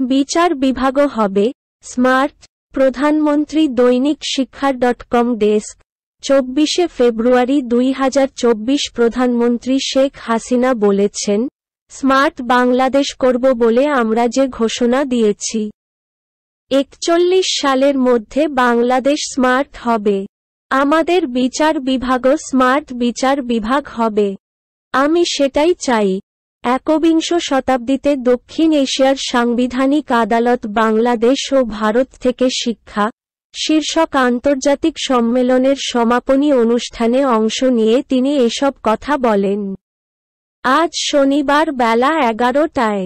বিচার বিভাগও হবে স্মার্ট। প্রধানমন্ত্রী দৈনিক শিক্ষা.com ডেস্ক 24 ফেব্রুয়ারি 2024 প্রধানমন্ত্রী শেখ হাসিনা বলেছেন, স্মার্ট বাংলাদেশ করব বলে আমরা যে ঘোষণা দিয়েছি 41 সালের মধ্যে বাংলাদেশ স্মার্ট হবে। আমাদের বিচার বিভাগও স্মার্ট বিচার বিভাগ হবে। আমি সেটাই চাই। একবিংশ শতাব্দীতে দক্ষিণ এশিয়ার সাংবিধানিক আদালত বাংলাদেশ ও ভারত থেকে শিক্ষা শীর্ষক আন্তর্জাতিক সম্মেলনের সমাপনী অনুষ্ঠানে অংশ নিয়ে তিনি এসব কথা বলেন। আজ শনিবার বেলা 11টায়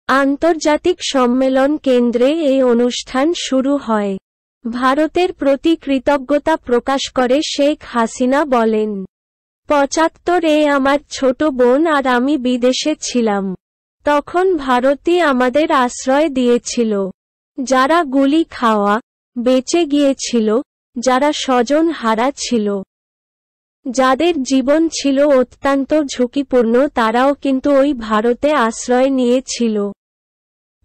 আন্তর্জাতিক সম্মেলন কেন্দ্রে এই অনুষ্ঠান শুরু হয়। ভারতের প্রতি কৃতজ্ঞতা প্রকাশ করে শেখ হাসিনা বলেন, 75-এ আমার ছোট বোন আর আমি বিদেশে ছিলাম। তখন ভারতই আমাদের আশ্রয় দিয়েছিল। যারা গুলি খাওয়া বেঁচে গিয়েছিল, যারা স্বজন হারা ছিল, যাদের জীবন ছিল অত্যন্ত ঝুঁকিপূর্ণ, তারাও কিন্তু ওই ভারতে আশ্রয় নিয়েছিল।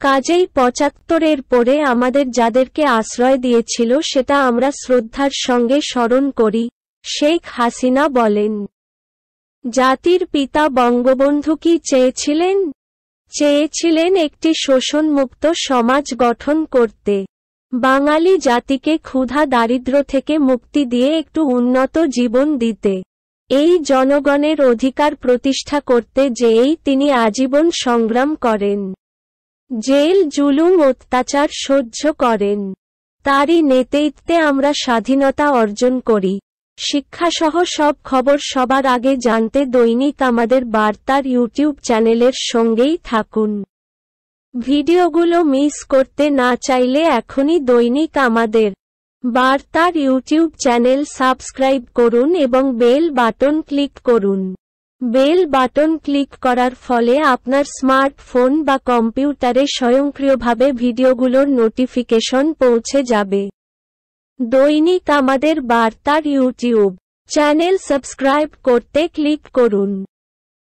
কাজেই 75-এর পরে আমাদের যাদেরকে আশ্রয় দিয়েছিল সেটা আমরা শ্রদ্ধার সঙ্গে স্মরণ করি, শেখ হাসিনা বলেন। জাতির পিতা বঙ্গবন্ধু কি চেয়েছিলেন? চেয়েছিলেন একটি শোষণমুক্ত সমাজ গঠন করতে, বাঙালি জাতিকে ক্ষুধা দারিদ্র্য থেকে মুক্তি দিয়ে একটু উন্নত জীবন দিতে, এই জনগণের অধিকার প্রতিষ্ঠা করতে যেই তিনি আজীবন সংগ্রাম করেন, জেল জুলুম অত্যাচার সহ্য করেন। তারই নেতৃত্বে আমরা স্বাধীনতা অর্জন করি। শিক্ষাসহ সব খবর সবার আগে জানতে দৈনিক আমাদের বার্তার ইউটিউব চ্যানেলের সঙ্গেই থাকুন। ভিডিওগুলো মিস করতে না চাইলে এখনই দৈনিক আমাদের বার্তার ইউটিউব চ্যানেল সাবস্ক্রাইব করুন এবং বেল বাটন ক্লিক করুন। বেল বাটন ক্লিক করার ফলে আপনার স্মার্টফোন বা কম্পিউটারে স্বয়ংক্রিয়ভাবে ভিডিওগুলোর নোটিফিকেশন পৌঁছে যাবে। দৈনিক আমাদের বার্তার ইউটিউব চ্যানেল সাবস্ক্রাইব করতে ক্লিক করুন।